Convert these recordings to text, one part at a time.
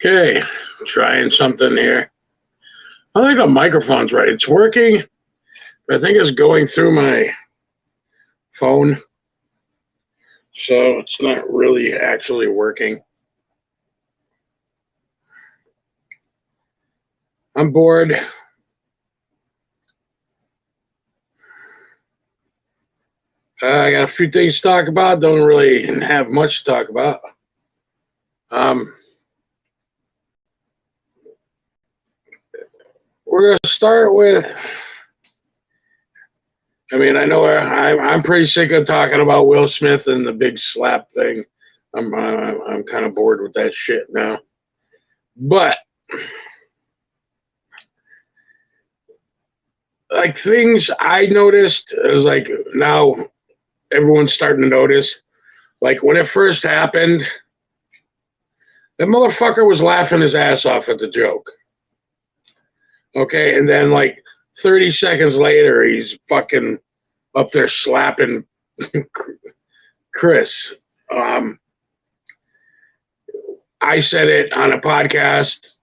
Okay, trying something here. I think the microphone's right. It's working, but I think it's going through my phone, so it's not really actually working. I'm bored. I got a few things to talk about. Don't really have much to talk about. We're going to start with, I know I'm pretty sick of talking about Will Smith and the big slap thing. I'm kind of bored with that shit now. But like things I noticed is like now everyone's starting to notice. Like when it first happened, the motherfucker was laughing his ass off at the joke. Okay, and then like 30 seconds later, he's fucking up there slapping Chris. I said it on a podcast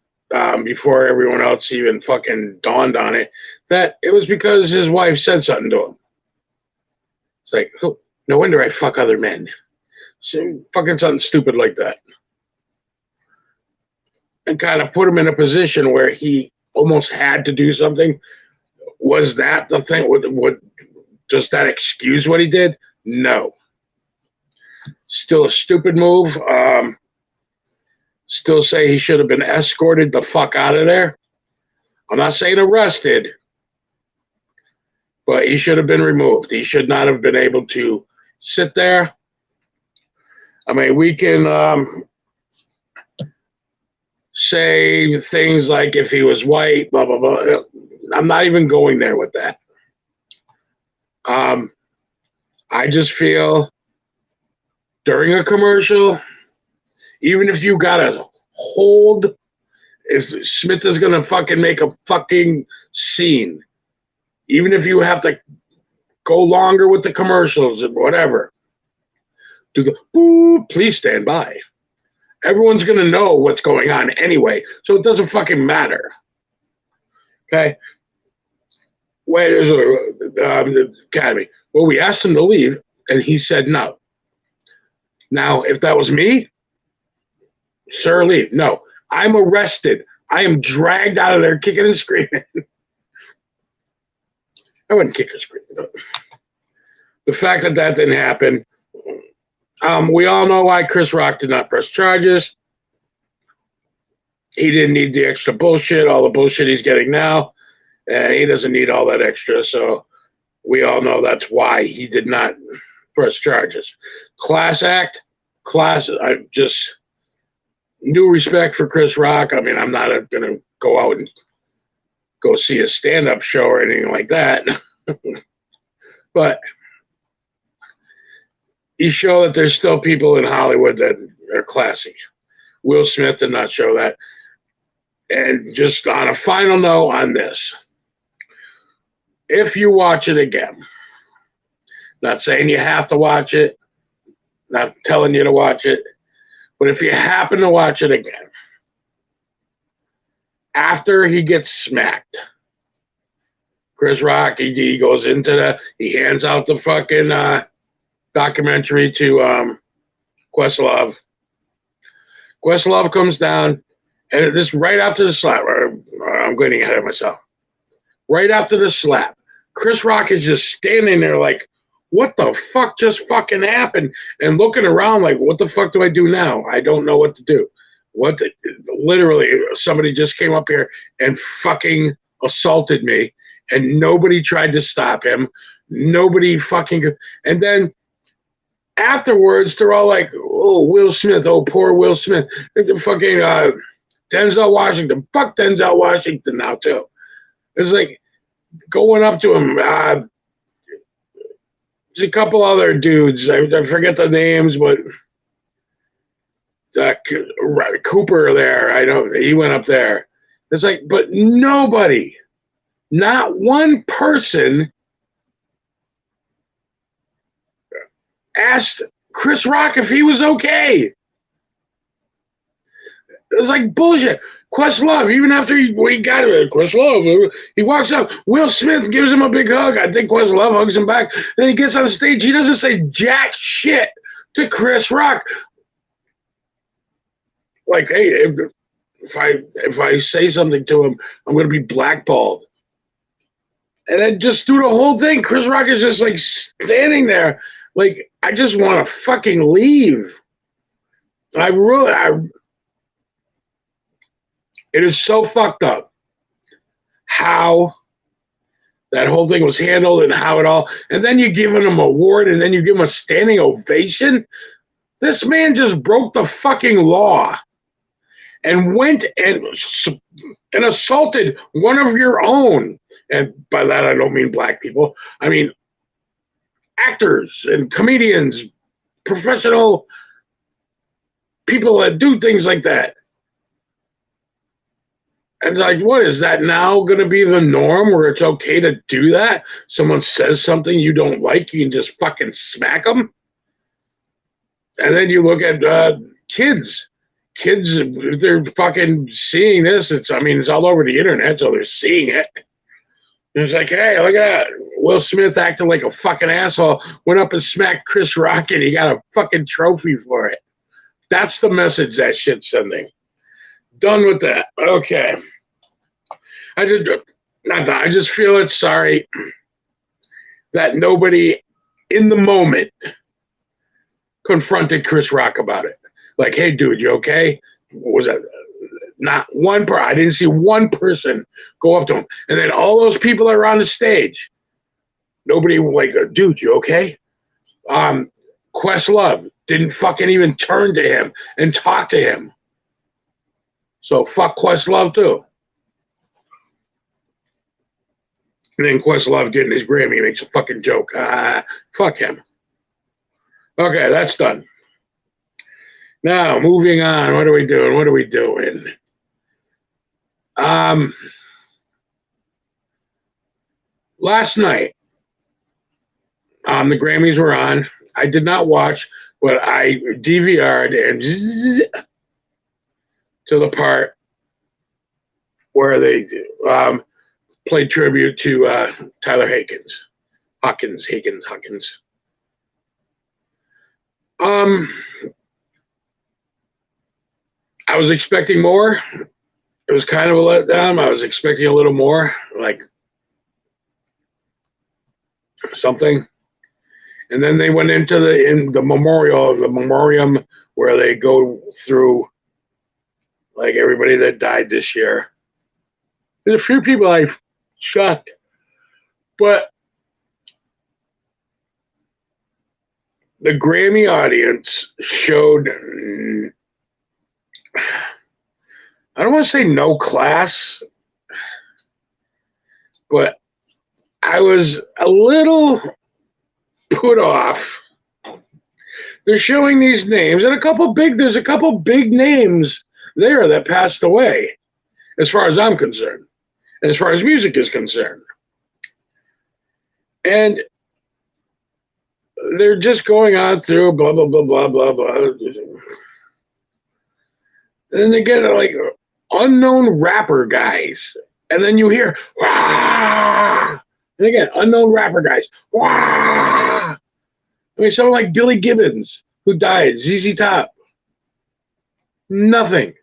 before everyone else even fucking dawned on it, that it was because his wife said something to him. It's like, oh, no wonder I fuck other men. So fucking something stupid like that. And kind of put him in a position where he almost had to do something. Was that the thing? Does that excuse what he did? No. Still a stupid move. Still say he should have been escorted the fuck out of there. I'm not saying arrested, but he should have been removed. He should not have been able to sit there. I mean, we can say things like if he was white, blah, blah, blah. I'm not even going there with that. I just feel during a commercial, even if you got to hold, if Smith is going to fucking make a fucking scene, even if you have to go longer with the commercials and whatever, do the boo, please stand by. Everyone's going to know what's going on anyway, so it doesn't fucking matter. Okay? Wait, the Academy. Well, we asked him to leave, and he said no. Now, if that was me, sir, leave. No, I'm arrested. I am dragged out of there kicking and screaming. I wouldn't kick or scream, but the fact that that didn't happen, we all know why Chris Rock did not press charges. He didn't need the extra bullshit, all the bullshit he's getting now. And he doesn't need all that extra, so we all know that's why he did not press charges. Class act, I just new respect for Chris Rock. I mean, I'm not going to go out and go see a stand-up show or anything like that. But you show that there's still people in Hollywood that are classy. Will Smith did not show that. And just on a final note on this, if you watch it again, not saying you have to watch it, not telling you to watch it, but if you happen to watch it again, after he gets smacked, Chris Rock, he goes into he hands out the fucking documentary to Questlove. Questlove comes down, and this right after the slap, I'm getting ahead of myself. Right after the slap, Chris Rock is just standing there like, what the fuck just fucking happened? And looking around like, what the fuck do I do now? I don't know what to do. Literally, somebody just came up here and fucking assaulted me, and nobody tried to stop him. Nobody fucking, and then afterwards, they're all like, oh, Will Smith, oh, poor Will Smith. The fucking Denzel Washington. Fuck Denzel Washington now, too. It's like going up to him. There's a couple other dudes. I forget the names, but Cooper there. He went up there. It's like, but nobody, not one person asked Chris Rock if he was okay. It was like bullshit. Questlove, even after he got it, Questlove, he walks up. Will Smith gives him a big hug. I think Questlove hugs him back. Then he gets on stage. He doesn't say jack shit to Chris Rock. Like, hey, if I say something to him, I'm going to be blackballed. And then just through the whole thing, Chris Rock is just like standing there. Like, I just want to fucking leave. It is so fucked up how that whole thing was handled and how it all, and then you give him an award and then you give him a standing ovation. This man just broke the fucking law and went and assaulted one of your own. And by that, I don't mean black people. I mean actors and comedians, professional people that do things like that. And like, what is that now going to be the norm where it's okay to do that? Someone says something you don't like, you can just fucking smack them. And then you look at kids, they're fucking seeing this. It's all over the internet, so they're seeing it. And it's like, hey, look at that. Will Smith acted like a fucking asshole, went up and smacked Chris Rock, and he got a fucking trophy for it. That's the message that shit's sending. Done with that. Okay. I just feel it's sorry that nobody in the moment confronted Chris Rock about it. Like, hey, dude, you okay? What was that? Not one person. I didn't see one person go up to him. And then all those people that are on the stage, nobody was like, dude, you okay? Questlove didn't fucking even turn to him and talk to him. So fuck Questlove too. And then Questlove getting his Grammy makes a fucking joke. Fuck him. Okay, that's done. Now, moving on. What are we doing? Last night, the Grammys were on. I did not watch, but I DVR'd and to the part where they played tribute to Tyler Hawkins. I was expecting more. It was kind of a letdown. I was expecting a little more, like something. And then they went into the memoriam where they go through like everybody that died this year. There's a few people I shocked, but the Grammy audience showed, I don't want to say no class, but I was a little put off. They're showing these names, and there's a couple big names there that passed away, as far as I'm concerned, as far as music is concerned. And they're just going on through blah, blah, blah, blah, blah, blah. And then they get like unknown rapper guys. And then you hear, wah! And again, unknown rapper guys, wah! Someone like Billy Gibbons, who died, ZZ Top. Nothing.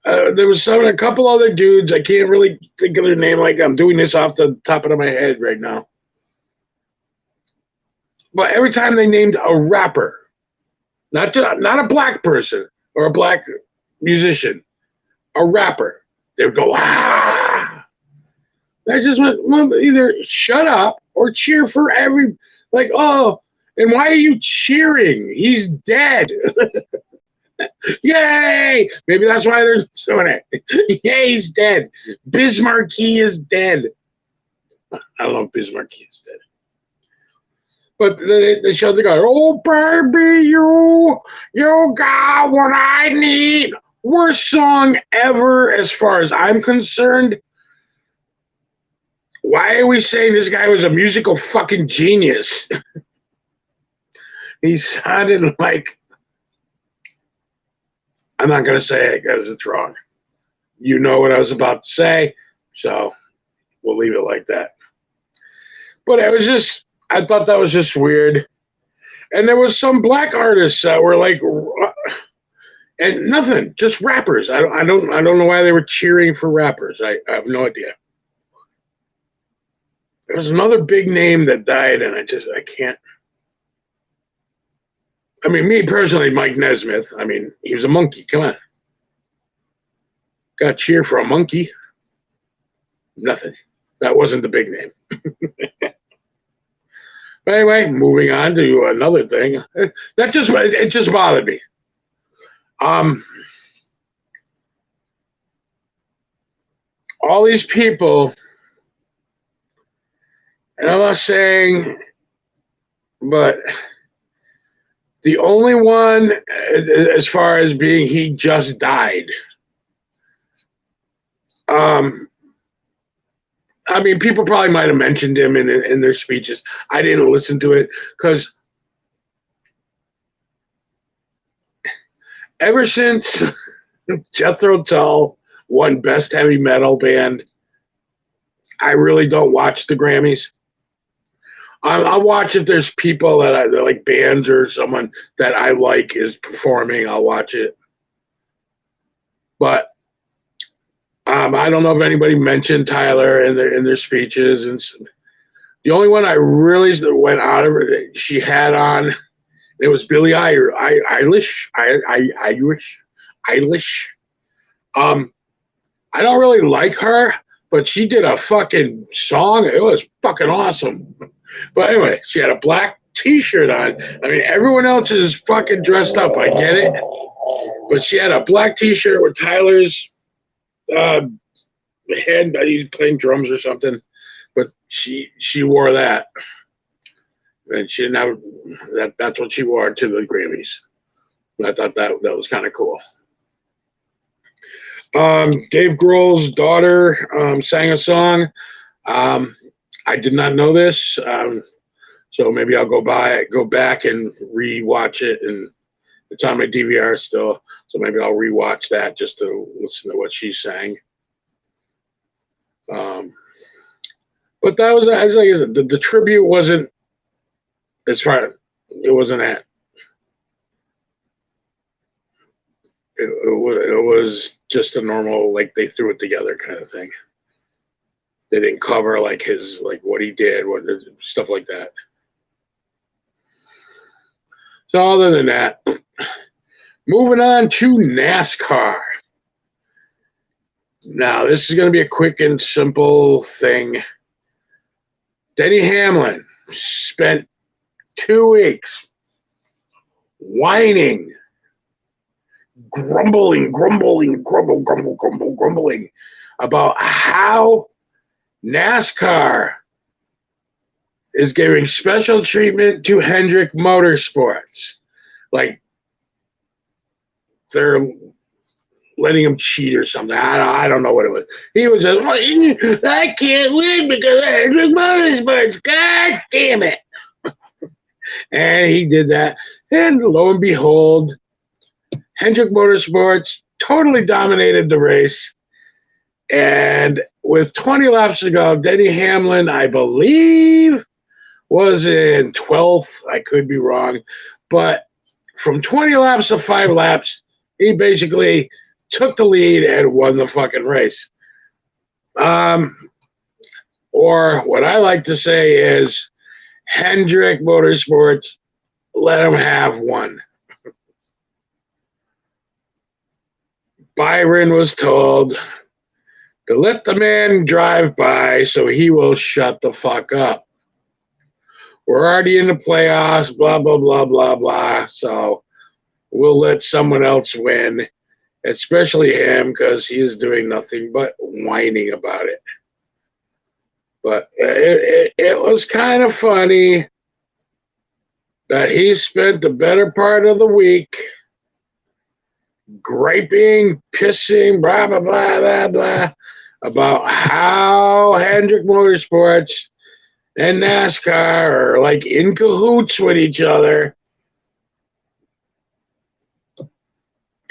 There was a couple other dudes. I can't really think of their name. Like, I'm doing this off the top of my head right now. But every time they named a rapper, not a black person or a black musician, a rapper, they would go, ah. I just went, well, either shut up or cheer for like, oh, and why are you cheering? He's dead. Yay! Maybe that's why they're doing it. Yay, he's dead. Biz Markie is dead. I don't know if Biz Markie is dead. But they showed the guy, oh, baby, you got what I need. Worst song ever as far as I'm concerned. Why are we saying this guy was a musical fucking genius? He sounded like, I'm not going to say it because it's wrong. You know what I was about to say, so we'll leave it like that. But it was just, I thought that was just weird. And there was some black artists that were like, and nothing, just rappers. I don't know why they were cheering for rappers. I have no idea. There was another big name that died, and I can't. I mean, me personally, Mike Nesmith. I mean, he was a monkey. Come on. Got cheer for a monkey. Nothing. That wasn't the big name. But anyway, moving on to another thing. It just bothered me. All these people, and I'm not saying, but the only one, as far as being he just died. I mean, people probably might have mentioned him in their speeches. I didn't listen to it because ever since Jethro Tull won Best Heavy Metal Band, I really don't watch the Grammys. I'll watch if there's people that like bands or someone that I like is performing. I'll watch it. But I don't know if anybody mentioned Tyler in their speeches. And the only one I really went out of it, she had on, it was Billie Eilish. I don't really like her, but she did a fucking song. It was fucking awesome. But anyway, she had a black T-shirt on. I mean, everyone else is fucking dressed up. I get it. But she had a black T-shirt with Tyler's head. He's playing drums or something. But she wore that. And she didn't have that's what she wore to the Grammys. And I thought that was kind of cool. Dave Grohl's daughter sang a song. I did not know this, so maybe I'll go back and rewatch it, and it's on my DVR still. So maybe I'll rewatch that just to listen to what she sang. But that was, as I said, the tribute wasn't as far. It wasn't that. It was just a normal, like they threw it together kind of thing. They didn't cover like what he did, stuff like that. So other than that, moving on to NASCAR. Now this is going to be a quick and simple thing. Denny Hamlin spent 2 weeks whining, grumbling about how NASCAR is giving special treatment to Hendrick Motorsports. Like they're letting him cheat or something. I don't know what it was. He was just, I can't win because of Hendrick Motorsports. God damn it. And he did that. And lo and behold, Hendrick Motorsports totally dominated the race. And with 20 laps to go, Denny Hamlin, I believe, was in 12th. I could be wrong. But from 20 laps to 5 laps, he basically took the lead and won the fucking race. Or what I like to say is Hendrick Motorsports, let him have one. Byron was told to let the man drive by so he will shut the fuck up. We're already in the playoffs, blah, blah, blah, blah, blah. So we'll let someone else win, especially him, because he is doing nothing but whining about it. But it was kind of funny that he spent the better part of the week griping, pissing, blah, blah, blah, blah, blah, about how Hendrick Motorsports and NASCAR are like in cahoots with each other.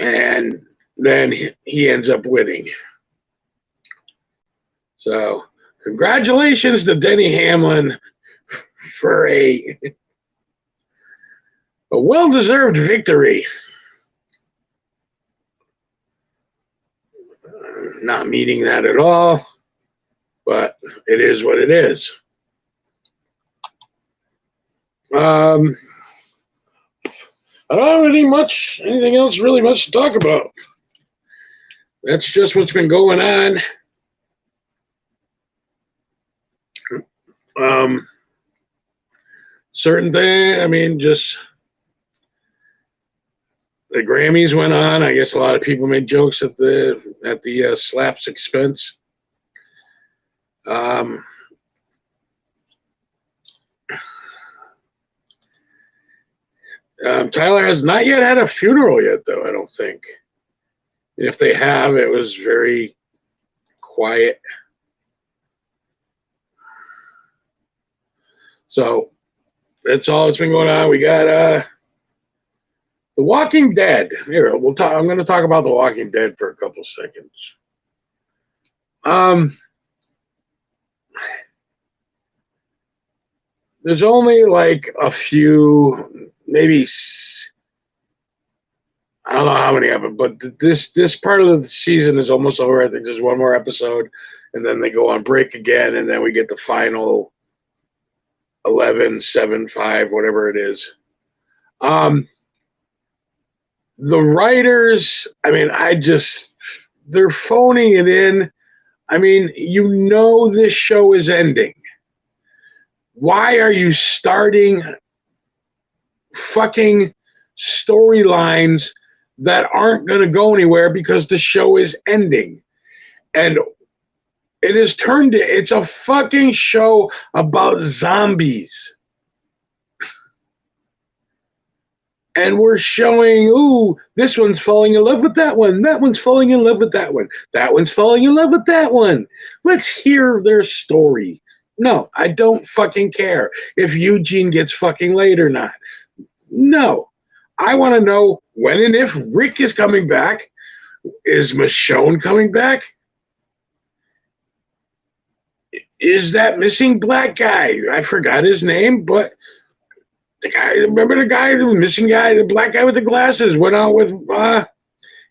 And then he ends up winning. So congratulations to Denny Hamlin for a well-deserved victory. Not meeting that at all, but it is what it is. I don't have anything else really much to talk about. That's just what's been going on. Certain thing, just the Grammys went on. I guess a lot of people made jokes at the Slaps expense. Tyler has not yet had a funeral yet, though, I don't think. If they have, it was very quiet. So that's all that's been going on. We got The Walking Dead. Here, I'm going to talk about The Walking Dead for a couple seconds. There's only like a few, maybe, I don't know how many of them, but this part of the season is almost over. I think there's one more episode, and then they go on break again, and then we get the final 11, 7, 5, whatever it is. The writers, they're phoning it in. This show is ending. Why are you starting fucking storylines that aren't going to go anywhere because the show is ending? And it has turned, it's a fucking show about zombies. And we're showing, ooh, this one's falling in love with that one. That one's falling in love with that one. That one's falling in love with that one. Let's hear their story. No, I don't fucking care if Eugene gets fucking laid or not. No. I want to know when and if Rick is coming back. Is Michonne coming back? Is that missing black guy? I forgot his name, but the guy, remember the missing guy, the black guy with the glasses, went out with,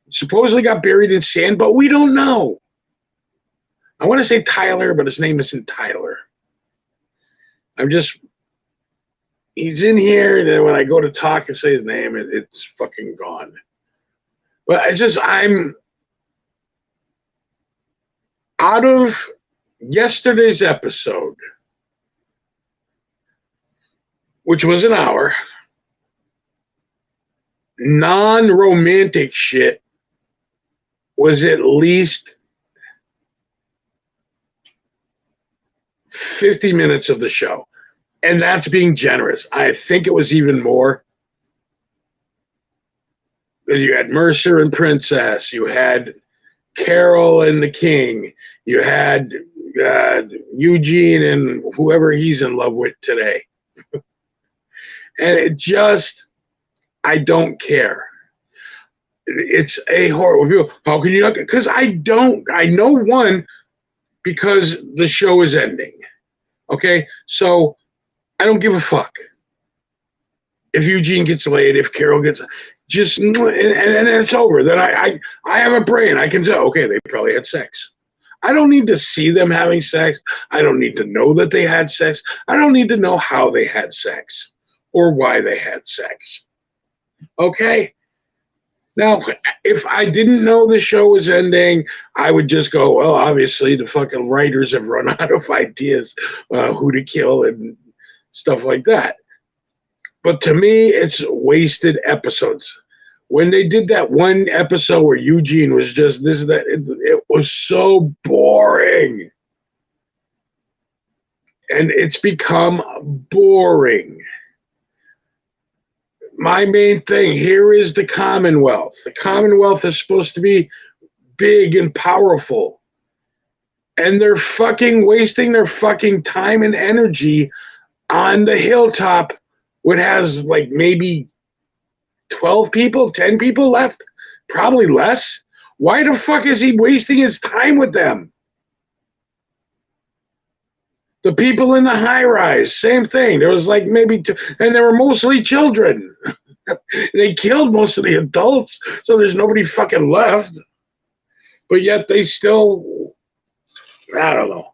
supposedly got buried in sand, but we don't know. I want to say Tyler, but his name isn't Tyler. He's in here, and then when I go to talk and say his name, it's fucking gone. But I'm out of yesterday's episode, which was an hour, non-romantic shit was at least 50 minutes of the show. And that's being generous. I think it was even more. Because you had Mercer and Princess. You had Carol and the King. You had Eugene and whoever he's in love with today. And I don't care. It's a horror review. How can you not? Because I know one, because the show is ending. Okay? So I don't give a fuck if Eugene gets laid, if Carol gets, and it's over. Then I have a brain. I can tell, okay, they probably had sex. I don't need to see them having sex. I don't need to know that they had sex. I don't need to know how they had sex or why they had sex. Okay? Now, if I didn't know the show was ending, I would just go, well, obviously the fucking writers have run out of ideas who to kill and stuff like that. But to me, it's wasted episodes. When they did that one episode where Eugene was just this and that, it was so boring. And it's become boring. My main thing here is the Commonwealth. The Commonwealth is supposed to be big and powerful. And they're fucking wasting their fucking time and energy on the hilltop, which has like maybe 12 people, 10 people left. Probably less. Why the fuck is he wasting his time with them? The people in the high rise, same thing. There was like maybe two, and they were mostly children. They killed most of the adults, so there's nobody fucking left. But yet they still, I don't know.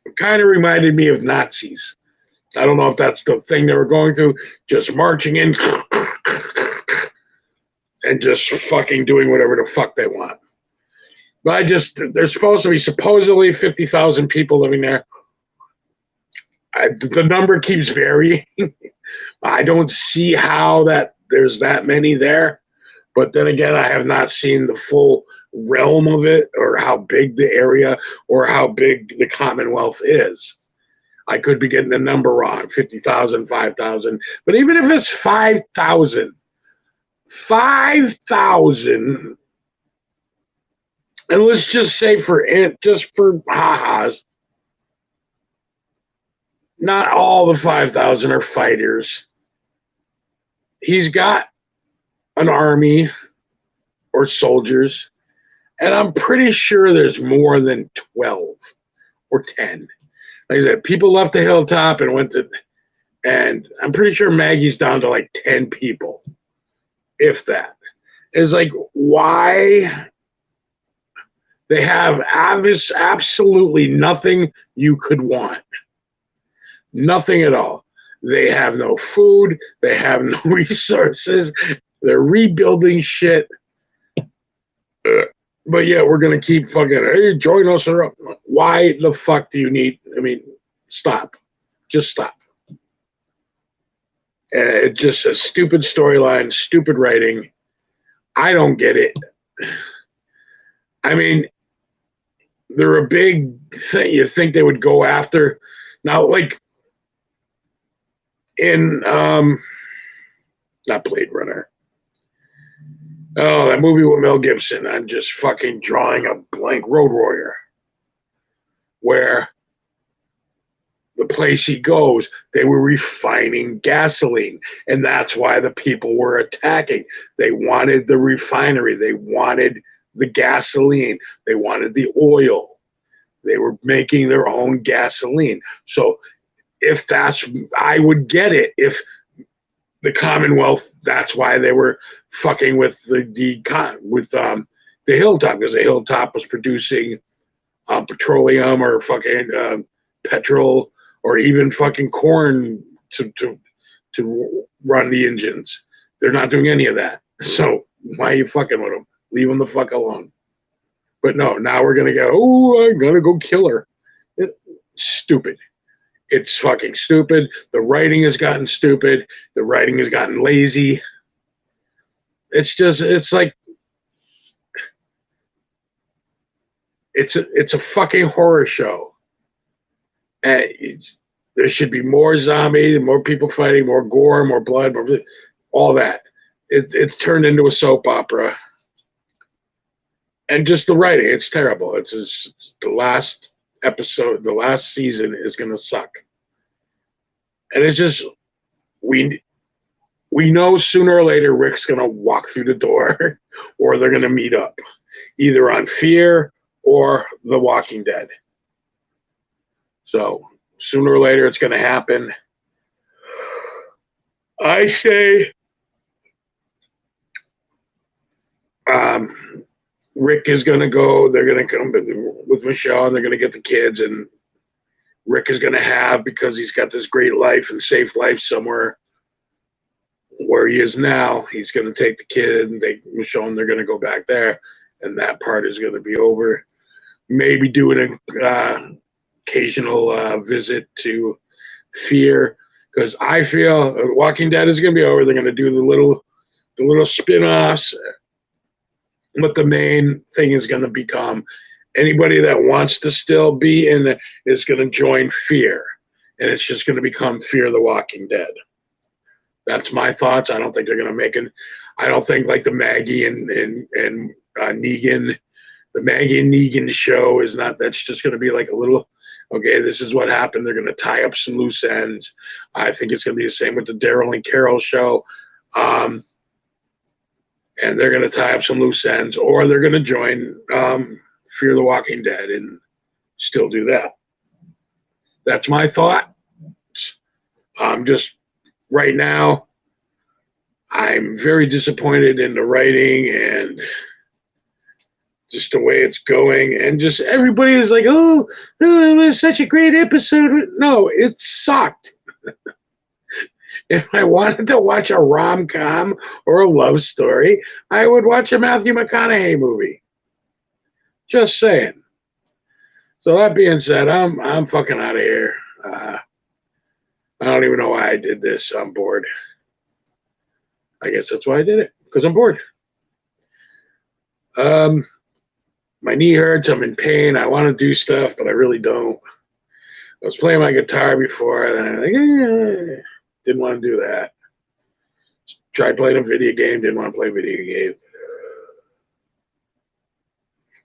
It kind of reminded me of Nazis. I don't know if that's the thing they were going through, just marching in and just fucking doing whatever the fuck they want. But there's supposed to be supposedly 50,000 people living there. The number keeps varying. I don't see how that there's that many there. But then again, I have not seen the full realm of it or how big the area or how big the Commonwealth is. I could be getting the number wrong, 50,000, 5,000. But even if it's 5,000, and let's just say just for ha-has, not all the 5,000 are fighters. He's got an army or soldiers, and I'm pretty sure there's more than 12 or 10. Like I said, people left the hilltop and went to, and I'm pretty sure Maggie's down to like 10 people, if that. It's like, why? They have absolutely nothing you could want. Nothing at all. They have no food. They have no resources. They're rebuilding shit. But yeah, we're going to keep fucking, hey, join us. Why the fuck do you need, stop. Just stop. It's just a stupid storyline, stupid writing. I don't get it. They're a big thing. You think they would go after. Now, like in, not Blade Runner. Oh, that movie with Mel Gibson. I'm just fucking drawing a blank. Road Warrior. Where the place he goes, they were refining gasoline. And that's why the people were attacking. They wanted the refinery. They wanted the gasoline. They wanted the oil. They were making their own gasoline. So if that's, I would get it. If the Commonwealth, that's why they were fucking with the hilltop, because the hilltop was producing petroleum or fucking petrol or even fucking corn to run the engines. They're not doing any of that. So why are you fucking with them? Leave them the fuck alone. But no, now we're going to go, oh, I'm going to go kill her. Stupid. It's fucking stupid. The writing has gotten stupid. The writing has gotten lazy. It's like, it's a fucking horror show. And there should be more zombies, more people fighting, more gore, more blood, all that. It's turned into a soap opera. And just the writing, it's terrible. It's just the last episode, the last season is going to suck. And it's just, we know sooner or later Rick's going to walk through the door or they're going to meet up, either on Fear or The Walking Dead. So sooner or later it's going to happen. I say Rick is going to go, they're going to come with Michelle and they're going to get the kids, and Rick is going to have, because he's got this great life and safe life somewhere where he is now, he's going to take the kid and Michelle and they're going to go back there, and that part is going to be over. Maybe do an occasional visit to Fear, because I feel Walking Dead is going to be over. They're going to do the little spin-offs. What the main thing is going to become, anybody that wants to still be in it is going to join Fear, and it's just going to become Fear the Walking Dead. That's my thoughts. I don't think they're going to make it. I don't think like the Maggie and Negan, the Maggie and Negan show is not. That's just going to be like a little Okay, this is what happened. They're going to tie up some loose ends. I think it's going to be the same with the Daryl and Carol show. And they're going to tie up some loose ends, or they're going to join Fear the Walking Dead and still do that. That's my thought. Just right now, I'm very disappointed in the writing and just the way it's going. And just everybody is like, oh, it was such a great episode. No, it sucked. If I wanted to watch a rom-com or a love story, I would watch a Matthew McConaughey movie. Just saying. So that being said, I'm fucking out of here. I don't even know why I did this. I'm bored. I guess that's why I did it, because I'm bored. My knee hurts. I'm in pain. I want to do stuff, but I really don't. I was playing my guitar before, and I'm like, didn't want to do that. Tried playing a video game. Didn't want to play a video game.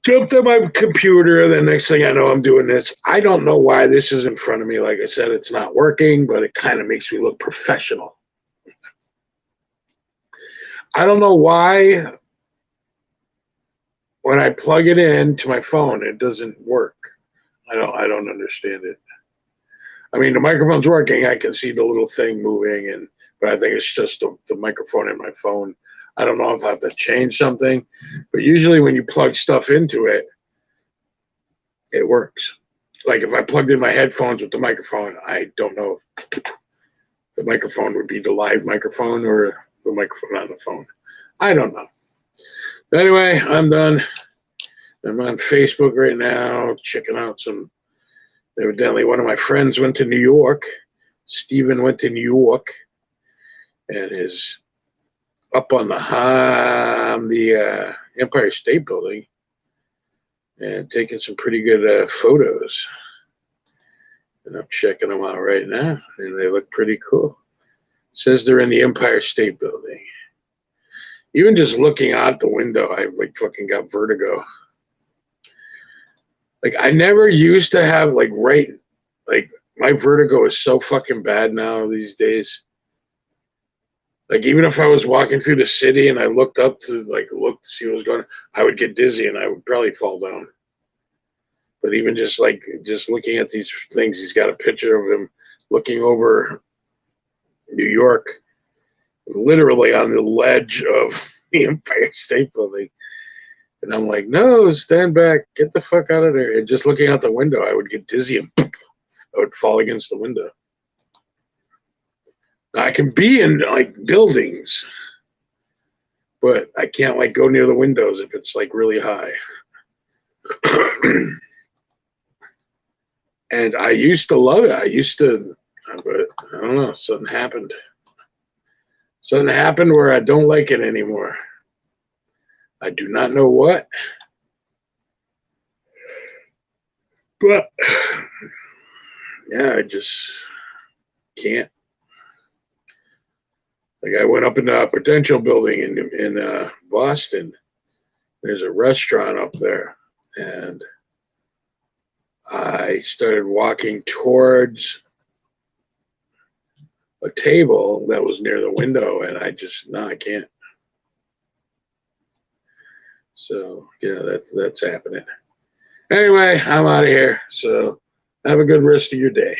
Jumped on my computer. The next thing I know, I'm doing this. I don't know why this is in front of me. Like I said, it's not working, but it kind of makes me look professional. I don't know why when I plug it in to my phone, it doesn't work. I don't understand it. I mean, the microphone's working. I can see the little thing moving, but I think it's just the microphone in my phone. I don't know if I have to change something, but usually when you plug stuff into it, it works. Like if I plugged in my headphones with the microphone, I don't know if the microphone would be the live microphone or the microphone on the phone. I don't know. But anyway, I'm done. I'm on Facebook right now, checking out some. Evidently, one of my friends went to New York. Steven went to New York and is up on the Empire State Building and taking some pretty good photos. And I'm checking them out right now, and they look pretty cool. It says they're in the Empire State Building. Even just looking out the window, I like fucking got vertigo. Like I never used to have like my vertigo is so fucking bad now these days. Like even if I was walking through the city and I looked up to look to see what was going on, I would get dizzy and I would probably fall down. But even just looking at these things, he's got a picture of him looking over New York, literally on the ledge of the Empire State Building. And I'm like, no, stand back, get the fuck out of there. And just looking out the window, I would get dizzy and I would fall against the window. I can be in like buildings, but I can't like go near the windows if it's like really high. And I used to love it. But I don't know, something happened. Something happened where I don't like it anymore. I do not know what. But yeah, I just can't. Like I went up in the Prudential building in Boston. There's a restaurant up there, and I started walking towards a table that was near the window, and I can't. So yeah, that's happening. Anyway, I'm out of here. So have a good rest of your day.